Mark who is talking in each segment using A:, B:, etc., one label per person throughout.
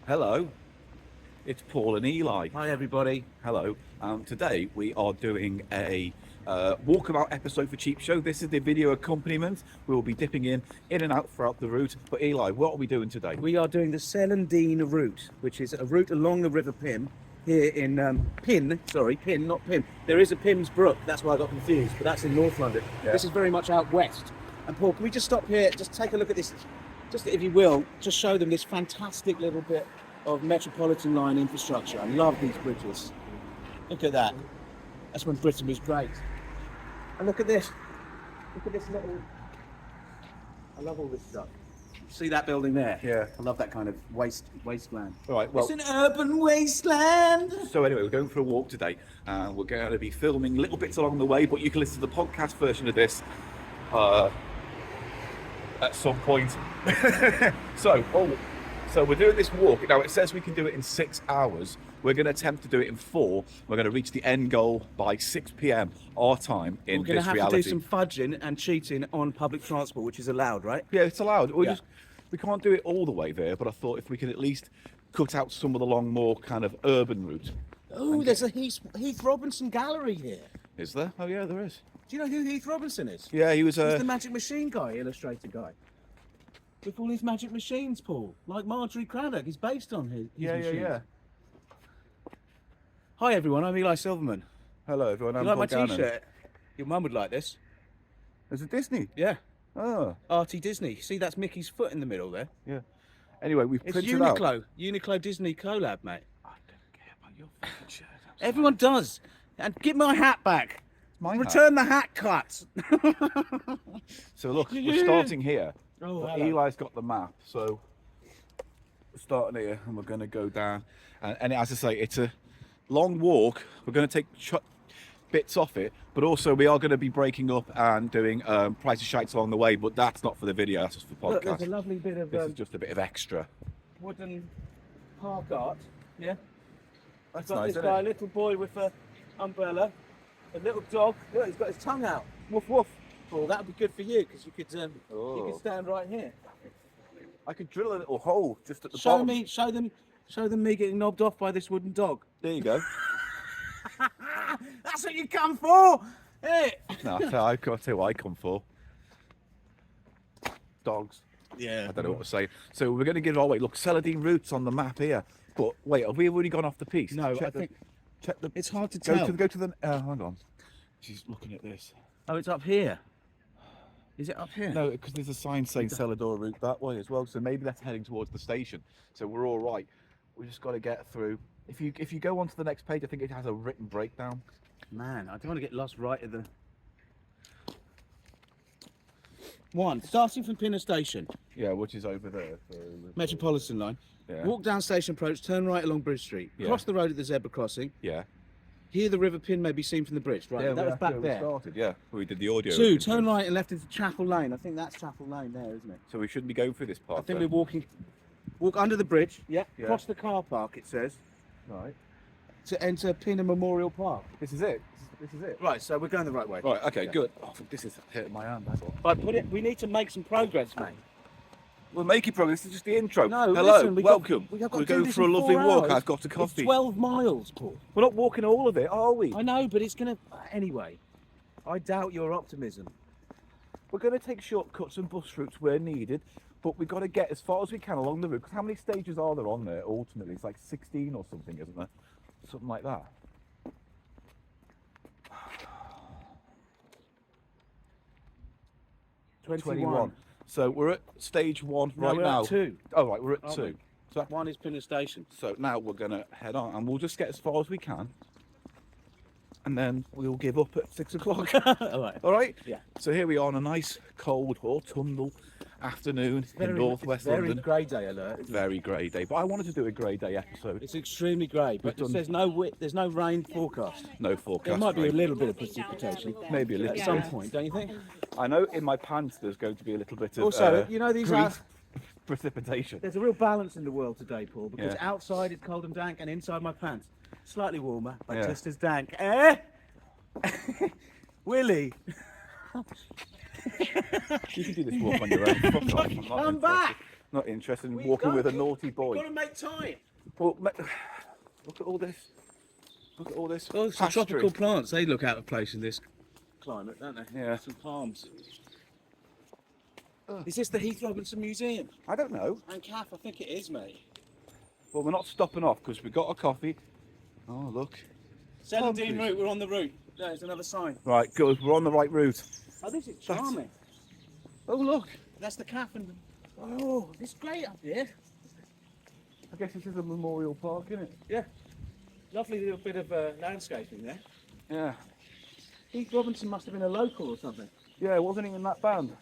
A: Hello, it's Paul and Eli.
B: Hi everybody.
A: Hello. Today we are doing a walkabout episode for CheapShow. This is the video accompaniment. We will be dipping in and out throughout the route. But Eli, what are we doing today?
B: We are doing the Celandine Route, which is a route along the River Pym here in Pym, not Pym. There is a Pym's Brook, that's why I got confused, but that's in North London.
A: Yeah.
B: This is very much out west. And Paul, can we just stop here, just take a look at this, just if you will, just show them this fantastic little bit of Metropolitan line infrastructure. I love these bridges. Look at that. That's when Britain was great. And look at this. Look at this little... I love all this stuff. See that building there?
A: Yeah.
B: I love that kind of wasteland.
A: All right, well,
B: It's an urban wasteland.
A: so anyway, we're going for a walk today. We're going to be filming little bits along the way, but you can listen to the podcast version of this at some point. So we're doing this walk. Now, it says we can do it in 6 hours. We're going to attempt to do it in 4. We're going to reach the end goal by 6 p.m. our time in
B: We're going
A: this
B: to have
A: reality.
B: to do some fudging and cheating on public transport, which is allowed, right?
A: Yeah, it's allowed.
B: Yeah.
A: We can't do it all the way there, but I thought if we could at least cut out some of the long, more kind of urban route.
B: Oh, there's a Heath Robinson gallery here.
A: Is there? Oh, yeah, there is.
B: Do you know who Heath Robinson is?
A: Yeah, he was
B: He's the Magic Machine guy, illustrator guy. With all his magic machines, Paul. Like Marjorie Craddock, he's based on his machines.
A: yeah.
B: Hi everyone, I'm Eli Silverman.
A: Hello, everyone.
B: You
A: I'm
B: like my
A: Paul Gannon.
B: t-shirt? Your mum would like this.
A: Is it Disney?
B: Yeah.
A: Oh,
B: Arty Disney. See, that's Mickey's foot in the middle there.
A: yeah. Anyway, we've
B: It's
A: printed out.
B: Uniqlo Disney collab, mate.
A: I don't care about your fucking shirt.
B: Everyone does. And give my hat back.
A: Mine
B: Return the hat cut.
A: So look, we're starting here.
B: Oh,
A: But
B: hello.
A: Eli's got the map, so we're starting here and we're going to go down. And as I say, it's a long walk. We're going to take bits off it, but also we are going to be breaking up and doing price of shites along the way. But that's not for the video. That's just for podcast.
B: Look, there's a lovely bit of
A: This is just a bit of extra.
B: wooden park art. Yeah.
A: That's
B: Got
A: nice,
B: this
A: isn't
B: guy, a
A: it?
B: little boy with a umbrella, a little dog. Look, he's got his tongue out. Woof woof. Well, that would be good for you because you could stand right here.
A: I could drill a little hole just at the
B: Show
A: bottom.
B: them me getting knobbed off by this wooden dog.
A: There you go.
B: That's what you come for. Hey.
A: No, I'll tell you what I come for. Dogs.
B: Yeah.
A: I don't know what to say. So we're going to give it our way. Look, Celandine Route's on the map here. But wait, have we already gone off the piece?
B: No,
A: check
B: I think
A: check the.
B: it's hard to
A: Go
B: tell.
A: to the. Hang on. She's looking at this.
B: Oh, it's up here. Is it up here?
A: No, because there's a sign saying Celandine Route that way as well. So maybe that's heading towards the station. So we're all right. We just got to get through. If you go on to the next page, I think it has a written breakdown.
B: Man, I don't want to get lost right at the... Starting from Pinner Station,
A: Yeah, which is over there. So
B: Metropolitan line.
A: Yeah.
B: Walk down Station Approach, turn right along Bridge Street.
A: Yeah.
B: Cross the road at the zebra crossing.
A: Yeah.
B: Here the River Pym may be seen from the bridge. Right,
A: Yeah,
B: that was back
A: we
B: there.
A: started. Yeah, we did the audio.
B: 2, turn right and left into Chapel Lane. I think that's Chapel Lane there, isn't it?
A: So we shouldn't be going through this part.
B: I think
A: then.
B: we're walk under the bridge. Yeah.
A: Yeah.
B: Cross the car park, it says,
A: Right.
B: to enter Pinner Memorial Park.
A: This is it. This is it.
B: Right, so we're going the right way.
A: Right. Okay.
B: Yeah.
A: Good. Oh, this is hitting my hand. That's all.
B: Right, we need to make some progress, mate.
A: We're making progress. This is just the intro.
B: No,
A: Hello.
B: listen,
A: Welcome.
B: we've got
A: We're
B: to do
A: going
B: this
A: for a
B: in
A: lovely
B: 4
A: walk.
B: hours.
A: I've got a coffee.
B: It's 12 miles, Paul.
A: We're not walking all of it, are we?
B: I know, but it's going to... Anyway, I doubt your optimism.
A: We're going to take shortcuts and bus routes where needed, but we've got to get as far as we can along the route. Because how many stages are there on there ultimately? It's like 16 or something, isn't there? Something like that.
B: 21.
A: So we're at stage 1
B: No,
A: right
B: we're
A: now.
B: at 2.
A: Oh, right, we're at
B: Aren't
A: 2.
B: we?
A: So,
B: One is Pinner Station.
A: so now we're going to head on and we'll just get as far as we can. And then we'll give up at 6 o'clock.
B: All right.
A: All right?
B: Yeah.
A: So here we are on a nice, cold, autumnal afternoon in northwest
B: very
A: London.
B: grey day alert.
A: Very grey day. But I wanted to do a grey day episode.
B: It's extremely grey, but
A: We've done-
B: there's no rain forecast.
A: No forecast.
B: There might be a
A: rain.
B: little bit of precipitation
A: Maybe a little
B: at
A: bit.
B: some point, don't you think?
A: I know in my pants there's going to be a little bit of
B: Also, you know these are...
A: precipitation.
B: There's a real balance in the world today, Paul, because
A: Yeah.
B: outside it's cold and dank, and inside my pants, slightly warmer, but
A: Yeah.
B: just as dank. Eh? Willie,
A: You can do this walk on your own. Fuck off. I'm not
B: come
A: interested.
B: back!
A: Not interested in walking with a naughty boy.
B: You've got to make time.
A: Well, look at all this. Look at all this.
B: Oh, some
A: pasturing.
B: tropical plants. They look out of place in this climate, don't they?
A: Yeah.
B: Some palms. Is this the Heath Robinson Museum?
A: I don't know.
B: And Caff, I think it is, mate.
A: Well, we're not stopping off because we got a coffee. Oh, look.
B: Celandine Route, we're on the route. There's another sign.
A: Right, good. We're on the right route.
B: Oh, this is charming.
A: Oh, look.
B: That's the Caff and... Oh, it's great up here.
A: I guess this is a memorial park, isn't it?
B: Yeah. Lovely little bit of landscaping there.
A: Yeah.
B: Heath Robinson must have been a local or something.
A: Yeah, wasn't he in that band?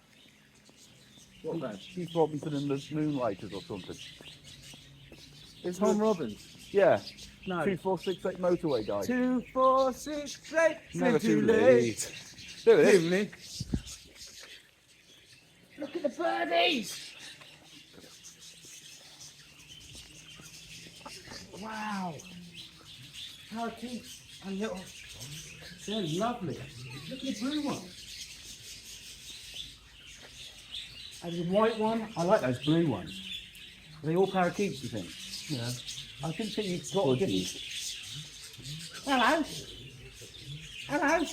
B: What band?
A: Heath Robinson and the Moonlighters or something.
B: It's Tom Robbins.
A: Yeah.
B: No.
A: 2468 motorway guy.
B: 2468.
A: Never too late. There it is.
B: Look at the birdies. Wow. Parakeets and little. They're lovely. Look at the blue one. And the white one. I like those blue ones. Are they all parakeets, you think?
A: Yeah.
B: I think that you've got a different. Hello. Hello.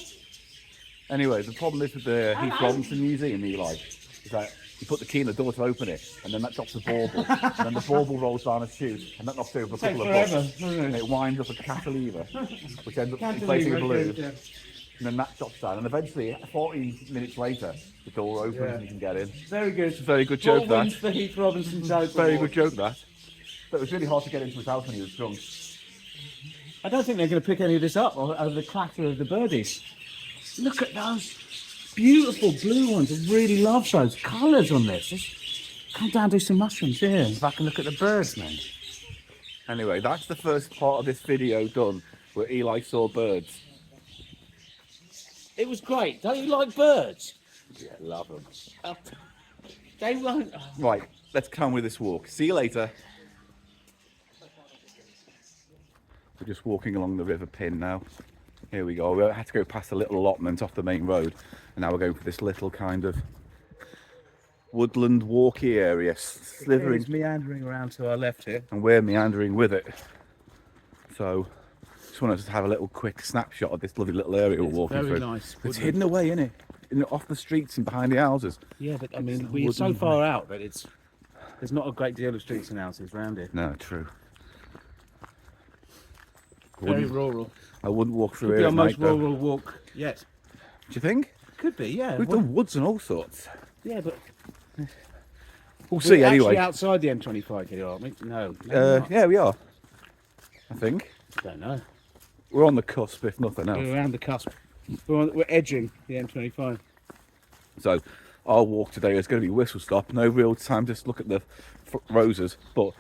A: Anyway, the problem is with the Heath Robinson Museum, Eli, is that you put the key in the door to open it, and then that drops the bauble, and then the bauble rolls down a chute, and that knocks over a couple of books, and it winds up a cantilever, which ends up inflating a balloon, and then that drops down, and eventually, 40 minutes later, the door opens and you can get in.
B: Very good.
A: It's a very good joke, that.
B: Wins the Heath Robinson joke.
A: Very good joke, that. But it was really hard to get into his house when he was drunk.
B: I don't think they're going to pick any of this up over the clatter of the birdies. Look at those beautiful blue ones. I really love those colours on this. Just come down and do some mushrooms here. If I can look at the birds, man.
A: Anyway, that's the first part of this video done, where Eli saw birds.
B: It was great. Don't you like birds?
A: Yeah, love them.
B: They won't.
A: Right, let's come with this walk. See you later. We're just walking along the River Pin now. Here we go. We had to go past a little allotment off the main road, and now we're going for this little kind of woodland walky area, slithering.
B: It's meandering around to our left here.
A: And we're meandering with it. So, just wanted to have a little quick snapshot of this lovely little area we're walking
B: very
A: through.
B: nice.
A: It's hidden away, isn't it? Off the streets and behind the houses.
B: Yeah, but I mean, we're so far out that there's not a great deal of streets and houses around here.
A: No, true.
B: Very rural.
A: I wouldn't walk through
B: Could be
A: here
B: our
A: at
B: most
A: night, though.
B: rural walk yet.
A: Do you think?
B: Could be, yeah.
A: We've done woods and all sorts.
B: Yeah, but
A: We'll see
B: we're
A: anyway.
B: actually outside the M25 here, aren't we? No. we're not.
A: Yeah, we are. I think.
B: Don't know.
A: We're on the cusp, if nothing else.
B: We're around the cusp. We're edging the M25.
A: So, our walk today is going to be whistle stop. No real time to look at the roses, but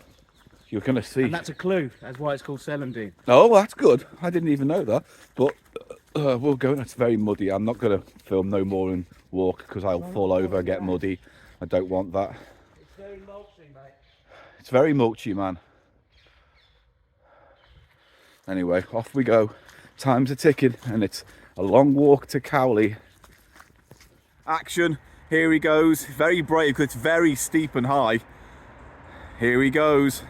A: you're going to see.
B: And that's a clue. That's why it's called Celandine.
A: Oh, well, that's good. I didn't even know that. But we'll go. It's very muddy. I'm not going to film no more and walk because I'll fall over and get muddy. I don't want that.
B: It's very mulchy, mate.
A: It's very mulchy, man. Anyway, off we go. Time's a ticking, and it's a long walk to Cowley. Action. Here he goes. Very brave because it's very steep and high. Here he goes.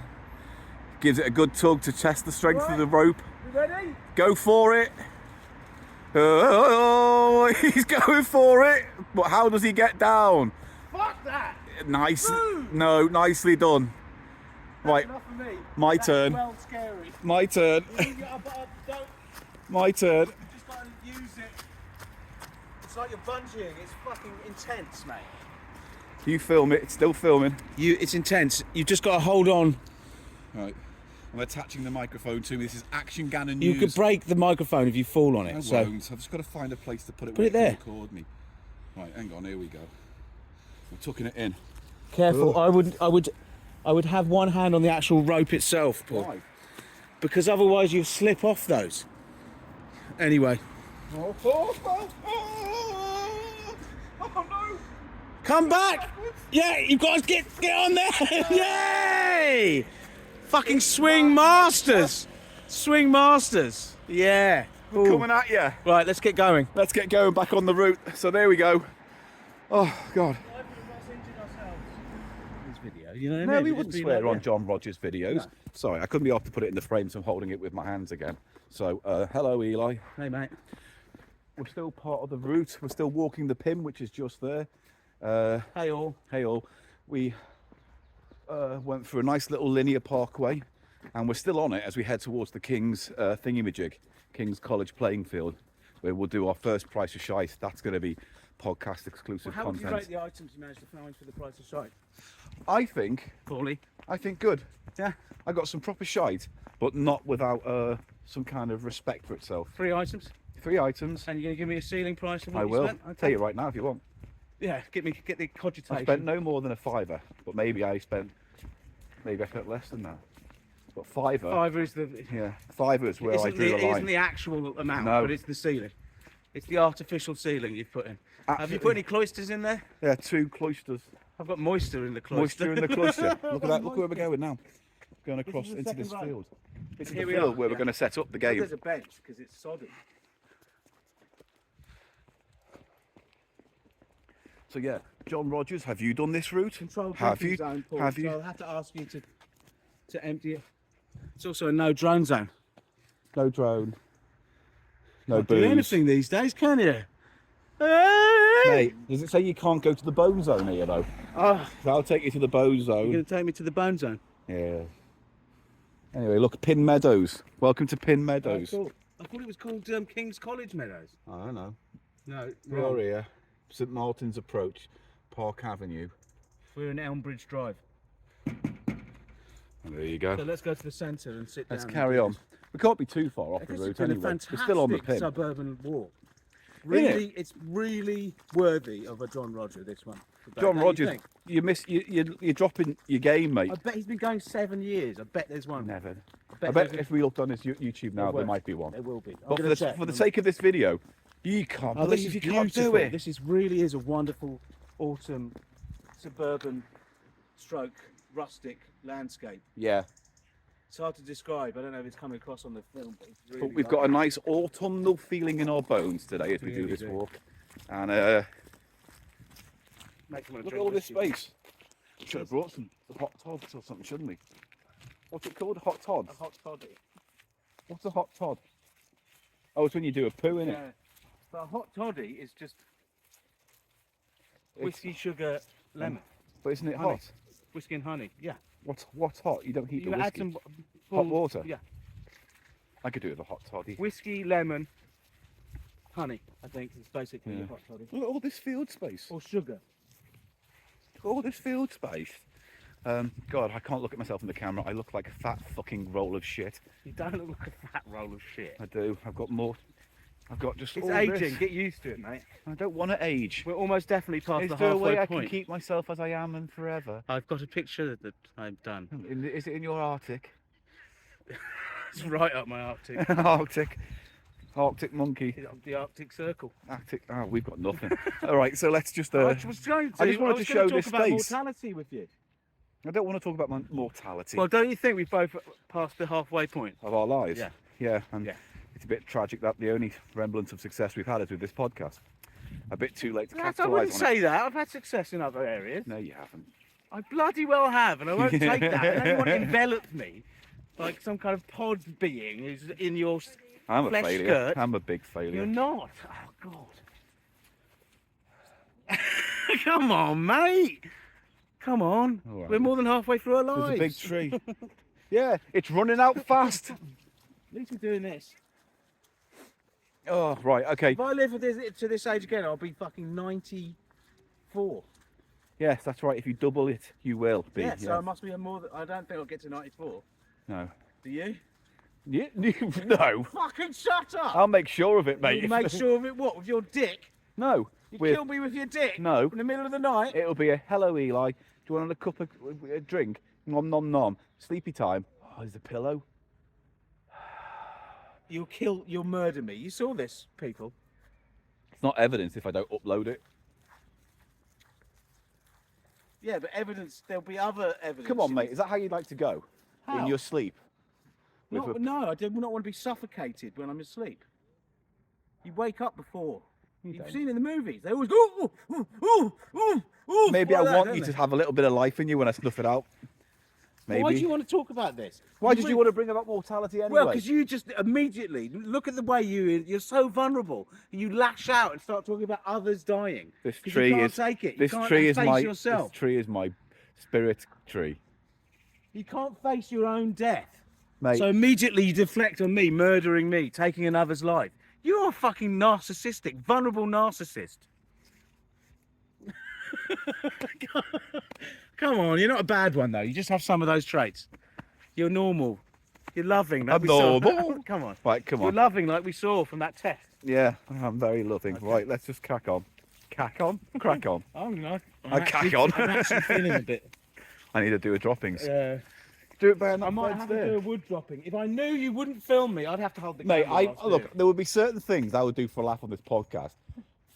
A: Gives it a good tug to test the strength of the rope.
B: You ready?
A: Go for it. Oh, he's going for it. But how does he get down?
B: Fuck that!
A: Nice.
B: Boom.
A: No, nicely done. Right,
B: Enough for me.
A: my
B: That's
A: turn.
B: well scary.
A: My turn.
B: Don't.
A: My turn.
B: You just gotta use it. It's like you're bungeeing. It's fucking intense, mate.
A: You film it. It's still filming.
B: It's intense. You just gotta hold on.
A: Right. I'm attaching the microphone to me. This is Action Gannon
B: You
A: News.
B: could break the microphone if you fall on it.
A: I
B: so
A: won't. I've just got to find a place to put it.
B: Put it
A: where
B: there.
A: can record me. Right, hang on. Here we go. We're tucking it in.
B: careful. I would have one hand on the actual rope itself, Paul,
A: Why?
B: because otherwise you slip off those. Anyway,
A: Oh no!
B: come back! Yeah, you guys get on there! Yay! Fucking swing masters! Swing masters! Yeah. Ooh.
A: Coming at you.
B: Right, let's get going.
A: Let's get going back on the route. So there we go. Oh God.
B: This video. video. You know what I
A: No,
B: mean?
A: we
B: It'd
A: wouldn't
B: just be
A: swear
B: like,
A: on John Rogers' videos.
B: No.
A: Sorry, I couldn't be asked to put it in the frame, so I'm holding it with my hands again. So, hello, Eli.
B: Hey, mate.
A: We're still part of the route. We're still walking the pin, which is just there.
B: Hey, all.
A: Hey, all. We went through a nice little linear parkway, and we're still on it as we head towards the King's thingamajig, King's College playing field, where we'll do our first Price of Shite. That's going to be podcast exclusive
B: How would you
A: content.
B: rate the items you managed to find for the price of shite?
A: I think
B: Poorly.
A: good.
B: Yeah.
A: I got some proper shite, but not without some kind of respect for itself.
B: 3 items.
A: 3 items.
B: And you're going to give me a ceiling price of what
A: I
B: you
A: will.
B: spent? Okay.
A: Tell you right now if you want.
B: Yeah, get the cogitation.
A: I spent no more than a £5, but maybe I spent less than that. But £5.
B: Fiver is the.
A: Yeah, £5 is where I drew the
B: It isn't
A: line.
B: the actual amount,
A: No.
B: but it's the ceiling. It's the artificial ceiling you've put in. Have you put any cloisters in there?
A: Yeah, 2 cloisters.
B: I've got moisture in the cloister.
A: Moisture in the cloister. Look at that. Look where we're going now. Going across
B: is the
A: into
B: second
A: this
B: row.
A: field. This is
B: Here
A: the
B: we
A: field
B: are,
A: where we're
B: yeah.
A: going to set up the game.
B: There's a bench because it's sodden.
A: So yeah, John Rogers, have you done this route?
B: Control
A: Have
B: drinking
A: you?
B: zone, Paul,
A: Have
B: so
A: you?
B: I'll have to ask you to empty it. It's also a no drone zone.
A: No drone. No
B: Can't do
A: booze.
B: anything these days, can you?
A: Mate, does it say you can't go to the bone zone here though?
B: Oh,
A: I'll take you to the bone
B: you're
A: zone.
B: going to take me to the bone zone.
A: Yeah. Anyway, look, Pin Meadows. Welcome to Pin Meadows.
B: Oh, cool. I thought it was called King's College Meadows.
A: I don't know.
B: No,
A: We're
B: wrong.
A: here. St Martin's Approach, Park Avenue.
B: We're in Elmbridge Drive.
A: And there you go.
B: So let's go to the centre and sit down.
A: Let's
B: and
A: carry
B: do
A: on.
B: this.
A: We can't be too far off the
B: This
A: route
B: has been
A: anyway.
B: a
A: We're
B: fantastic
A: still on the pin.
B: suburban walk.
A: Isn't
B: Really, it's really worthy of a John Roger. This one.
A: John
B: Don't you
A: Rogers,
B: think?
A: you're dropping your game, mate.
B: I bet he's been going 7 years. I bet there's one.
A: Never.
B: bet
A: I bet
B: there's a-
A: if we looked on his YouTube now,
B: There
A: there
B: were.
A: might be one.
B: There will be. I'm
A: But
B: gonna check.
A: for the sake of this video, you can't
B: Oh, this
A: believe
B: is
A: you can't do
B: beautiful.
A: it.
B: This really is a wonderful autumn suburban stroke rustic landscape.
A: Yeah,
B: It's hard to describe. I don't know if it's coming across on the film, but, it's really
A: but we've got a
B: lovely.
A: nice autumnal feeling in our bones today as we do
B: Really
A: this
B: do.
A: walk. And
B: Make them a
A: look at
B: drink
A: all this
B: whiskey.
A: space. Should have brought some hot tods or something, shouldn't we? What's it called? Hot tods?
B: A hot toddy.
A: What's a hot tod? Oh, it's when you do a poo in it.
B: Yeah. But a hot toddy is just whiskey, sugar, lemon,
A: But isn't it
B: honey.
A: hot?
B: whiskey and honey. Yeah.
A: What's hot? You don't heat
B: You
A: the
B: add
A: whiskey.
B: some
A: Hot water?
B: Yeah.
A: I could do with a hot toddy.
B: Whiskey, lemon, honey. I think is basically
A: Yeah.
B: a hot toddy.
A: Look at all this field space.
B: Or sugar.
A: All this field space. God, I can't look at myself in the camera. I look like a fat fucking roll of shit.
B: You don't look like a fat roll of shit.
A: I do. I've got more. I've got just
B: It's
A: all
B: aging.
A: this.
B: Get used to it, mate.
A: I don't want to age.
B: We're almost definitely past
A: Is
B: the
A: there a
B: halfway
A: way I
B: point.
A: can keep myself as I am and forever?
B: I've got a picture that I've done.
A: Is it in your Arctic?
B: It's right up my Arctic.
A: Arctic monkey.
B: The Arctic Circle.
A: Arctic. Oh, we've got nothing. All right, so let's just.
B: I was going to.
A: I just wanted to
B: was
A: show
B: gonna talk
A: this
B: about
A: space.
B: mortality with you.
A: I don't want to talk about my mortality
B: Well, don't you think we've both passed the halfway point?
A: of our lives.
B: Yeah.
A: Yeah, and
B: Yeah.
A: it's a bit tragic that the only remnants of success we've had is with this podcast. A bit too late to
B: I
A: capitalise
B: wouldn't
A: on
B: say that. I've had success in other areas.
A: it. No, you haven't.
B: I bloody well have, and I won't take that. And anyone envelop me like some kind of pod being who's in your.
A: I'm a
B: Flesh
A: failure.
B: skirt.
A: I'm a big failure.
B: You're not. Oh God. Come on, mate. Come on.
A: All right.
B: We're more than halfway through our lives.
A: There's a big tree. Yeah, it's running out fast.
B: At least we're doing this.
A: Oh, right, okay.
B: If I live to this age again, I'll be fucking 94.
A: Yes, that's right. If you double it, you will be.
B: Yeah, so I must be more. I don't think I'll get to 94.
A: No.
B: Do you?
A: Yeah, no.
B: Fucking shut up!
A: I'll make sure of it, mate.
B: You make sure of it. What with your dick?
A: No.
B: You
A: we're-
B: kill me with your dick?
A: No.
B: In the middle of the night?
A: It'll be a hello, Eli. Do you want a cup of a drink? Nom nom nom. Sleepy time. Oh, there's a pillow.
B: You'll murder me. You saw this, people.
A: It's not evidence if I don't upload it.
B: Yeah, but evidence. There'll be other evidence.
A: Come on, mate. Is that how you'd like to go?
B: How?
A: In your sleep? With
B: No, no, I do not want to be suffocated when I'm asleep. You wake up before.
A: You
B: You've
A: don't.
B: seen in the movies. They always go, ooh, ooh, ooh, ooh. Ooh,
A: maybe I
B: like that,
A: want
B: don't
A: you
B: they?
A: to have a little bit of life in you when I snuff it out. Maybe.
B: Why do you want to talk about this?
A: Why did you want to bring about mortality anyway?
B: Well, because you just immediately look at the way you're so vulnerable, and you lash out and start talking about others dying.
A: This
B: 'Cause
A: tree
B: you can't
A: is
B: take it. You
A: this
B: can't
A: tree is
B: face
A: my
B: yourself.
A: this tree is my spirit tree.
B: You can't face your own death.
A: Mate.
B: So immediately you deflect on me, murdering me, taking another's life. You're a fucking narcissistic, vulnerable narcissist. Come on, you're not a bad one though. You just have some of those traits. You're normal. You're loving. Like
A: I'm
B: we saw.
A: normal.
B: Come on.
A: Right, come
B: You're
A: on.
B: loving like we saw from that test.
A: Yeah, I'm very loving.
B: Okay.
A: Right, let's just crack on. Crack on? Crack on.
B: I'm
A: crack on.
B: I'm actually feeling a bit.
A: I need to do a droppings. Do it behind that
B: I might
A: fence
B: have
A: there.
B: to do a wood dropping. If I knew you wouldn't film me, I'd have to hold the
A: Mate,
B: camera. whilst
A: look,
B: doing it.
A: there would be certain things I would do for a laugh on this podcast.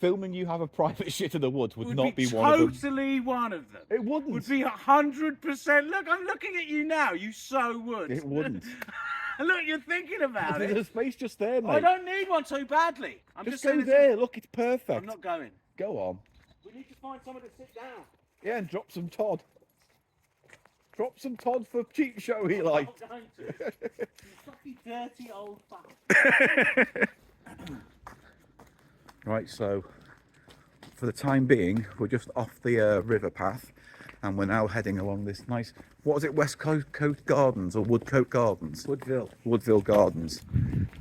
A: Filming you have a private shit in the woods would not be one of them.
B: Totally one of them.
A: It wouldn't.
B: Would be 100%. Look, I'm looking at you now. You so would.
A: It wouldn't.
B: Look, you're thinking about
A: There's
B: it.
A: a space just there, mate.
B: I don't need one too badly. I'm
A: Just
B: just
A: go
B: saying
A: there. Look, it's perfect.
B: I'm not going.
A: Go on.
B: We need to find someone to sit down.
A: Yeah, and drop some Todd. Drop some Todd for cheap show, Eli.
B: I'm not going to. You fucking dirty old fuck.
A: Right, so for the time being, we're just off the river path, and we're now heading along this nice, what was it, West Coast Gardens or Woodcote Gardens? Woodville Gardens.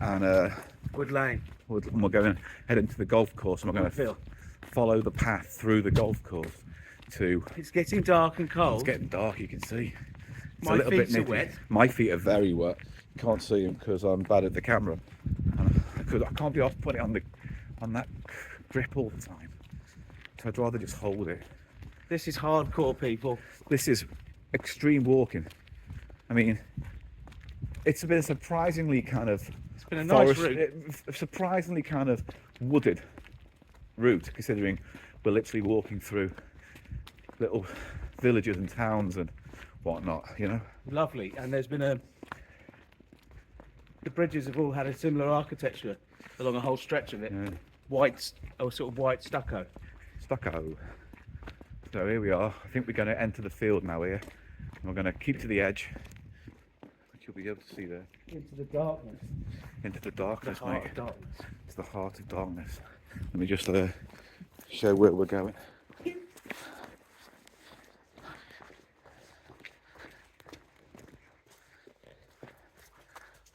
A: And
B: Wood Lane.
A: and we're going to head into the golf course, and we're going to
B: Woodville.
A: follow the path through the golf course to...
B: It's getting dark and cold.
A: It's getting dark, you can see. It's
B: My feet are
A: nippy.
B: wet.
A: My feet are very wet. Can't see them because I'm bad at the camera. And I can't be off putting it on that grip all the time. So I'd rather just hold it.
B: This is hardcore, people.
A: This is extreme walking. I mean, it's been a surprisingly kind of
B: It's been a nice route.
A: surprisingly kind of wooded route, considering we're literally walking through little villages and towns and whatnot, you know.
B: Lovely. And there's been the bridges have all had a similar architecture along a whole stretch of it.
A: Yeah.
B: White, or sort of white stucco.
A: Stucco. So here we are. I think we're going to enter the field now here. And we're going to keep to the edge, which you'll be able to see there.
B: Into the darkness.
A: Into the darkness,
B: The heart
A: mate.
B: of darkness.
A: It's the heart of darkness. Let me just show where we're going.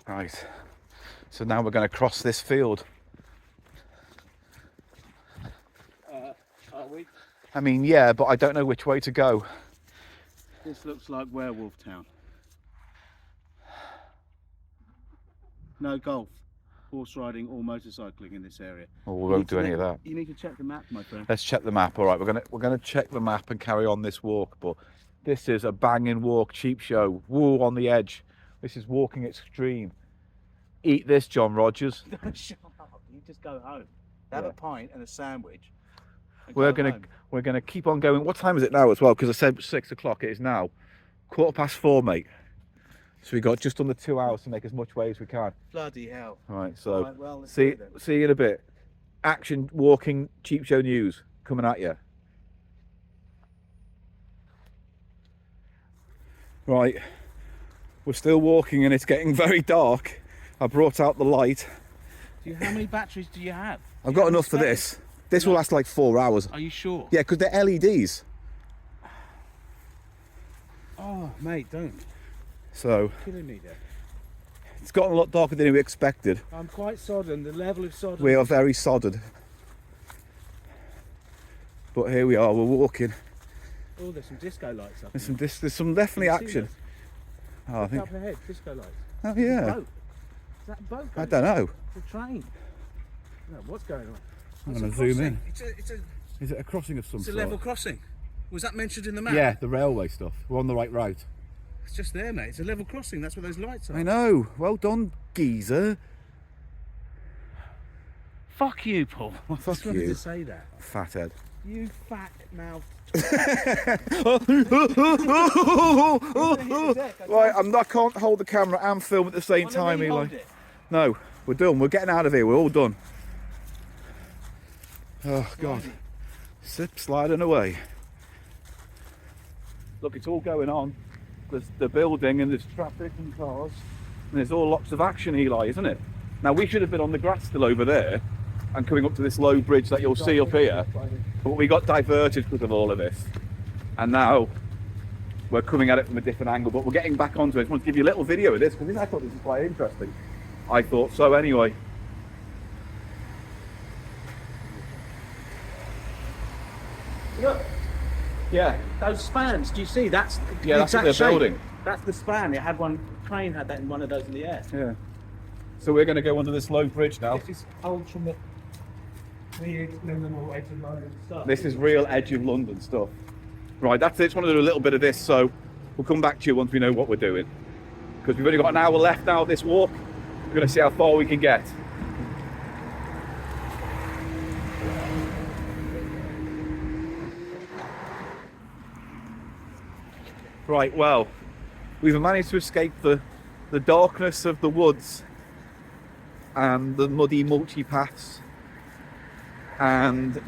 A: Right. So now we're going to cross this field.
B: Are we?
A: I mean, yeah, but I don't know which way to go.
B: This looks like Werewolf Town. No golf, horse riding or motorcycling in this area.
A: Well, we won't do any of that.
B: You need to check the map, my friend.
A: Let's check the map. All right, we're gonna check the map and carry on this walk. But this is a banging walk, cheap show. Woo, on the edge. This is walking extreme. Eat this, John Rogers.
B: Shut up. You just go home. Have a pint and a sandwich. and
A: We're
B: go
A: gonna
B: home.
A: we're gonna keep on going. What time is it now as well? Because I said 6 o'clock. It is now 4:15, mate. So we got just under 2 hours to make as much way as we can.
B: Bloody hell.
A: All right. So
B: All right, well, let's do it then.
A: see you in a bit. Action walking cheap show news coming at you. Right. We're still walking and it's getting very dark. I brought out the light.
B: How many batteries do you have?
A: I've got enough for this. This will last like 4 hours.
B: Are you sure?
A: Yeah, because they're LEDs.
B: Oh, mate, don't.
A: So
B: Killing me there.
A: it's gotten a lot darker than we expected.
B: I'm quite sodden. The level of sodden.
A: We are very sodded. But here we are, we're walking.
B: Oh, there's some disco lights up.
A: There's some definitely
B: Can you see
A: action. Oh, I
B: Look
A: think.
B: up ahead, disco lights.
A: Oh
B: It's a
A: yeah.
B: boat. Is that a boat?
A: I don't know.
B: It's a train. No, what's going on?
A: I'm
B: It's
A: gonna
B: a
A: zoom
B: crossing.
A: in. Is it a crossing of some
B: It's a
A: sort?
B: level crossing. Was that mentioned in the map?
A: Yeah, the railway stuff. We're on the right route.
B: It's just there, mate. It's a level crossing. That's what those lights are.
A: I know. Well done, geezer.
B: Fuck you, Paul. I
A: Fuck
B: just wanted
A: you.
B: to say that.
A: Fathead.
B: You fat mouth.
A: Right, I can't hold the camera and film at the same time, Eli. No, we're done. We're getting out of here. We're all done. Oh God. Sliding away. Look, it's all going on. There's the building and there's traffic and cars. And there's all lots of action, Eli, isn't it? Now, we should have been on the grass still over there and coming up to this low bridge that you'll see up here. But we got diverted because of all of this. And now we're coming at it from a different angle. But we're getting back onto it. I just want to give you a little video of this because I thought this was quite interesting. I thought so anyway.
B: Look,
A: Yeah.
B: those spans, do you see? That's the
A: Yeah, that's what
B: exact
A: they're
B: shape.
A: building.
B: That's the span. It had one, train had that in one of those in the air.
A: Yeah. So we're going to go under this low bridge now.
C: This is ultimate weird minimal edge of London stuff.
A: This is real edge of London stuff. Right, that's it. Just want to do a little bit of this, so we'll come back to you once we know what we're doing. Because we've only got an hour left now of this walk. We're going to see how far we can get. Right, well, we've managed to escape the darkness of the woods and the muddy multi-paths and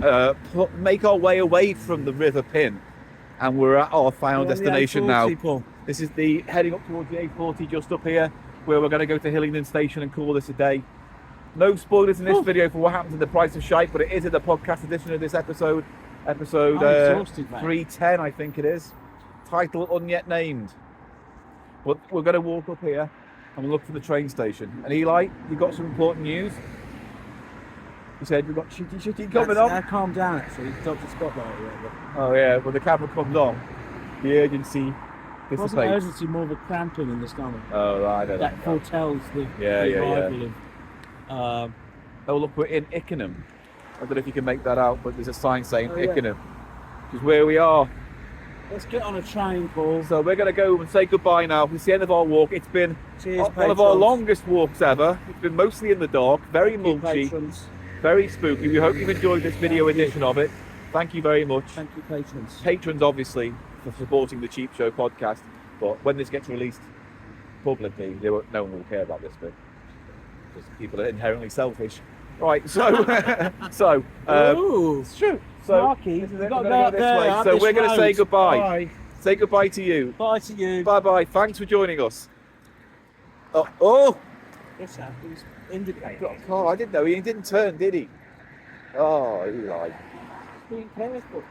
A: make our way away from the River Pin, and we're at our final destination now. This is the heading up towards the A40 just up here, where we're going to go to Hillingdon Station and call this a day. No spoilers in this video for what happens in The Price of Shite, but it is in the podcast edition of this episode. Episode 310, I think it is. Title unyet named. But we're going to walk up here and we'll look for the train station. And Eli, you got some important news. You said we've got shitty coming on.
B: Calm down, actually. Dodge the spotlight.
A: Oh yeah, when the camera comes on, the urgency
B: It wasn't
A: dissipates.
B: urgency, more of a cramping in the stomach.
A: Oh, I don't know.
B: That foretells the
A: Yeah.
B: arrival of.
A: Oh look, we're in Ickenham. I don't know if you can make that out, but there's a sign saying
B: Oh, yeah.
A: Ickenham, which is where we are.
B: Let's get on a train, Paul.
A: So we're going to go and say goodbye now. It's the end of our walk. It's been
B: Cheers,
A: one of our
B: patrons.
A: longest walks ever. It's been mostly in the dark, very
B: Thank you,
A: mulchy,
B: patrons.
A: very spooky. We hope you've enjoyed this video edition of it. Thank you very much.
B: Thank you, patrons.
A: Patrons, obviously, for supporting the Cheap Show podcast. But when this gets released publicly, no one will care about this bit. Because people are inherently selfish. Right, so,
B: Ooh.
A: it's true. So,
B: Marky,
A: this is it.
B: you've
A: We're
B: got
A: gonna
B: to
A: go
B: go
A: this
B: there,
A: way.
B: up
A: So
B: this
A: we're going to say
B: road.
A: goodbye.
B: Bye.
A: Say goodbye to you.
B: Bye to you.
A: Bye-bye. Thanks for joining us. Oh!
B: Yes, sir. Please indicate.
A: Oh, I didn't know. He didn't turn, did he? Oh, Eli.
B: Be careful.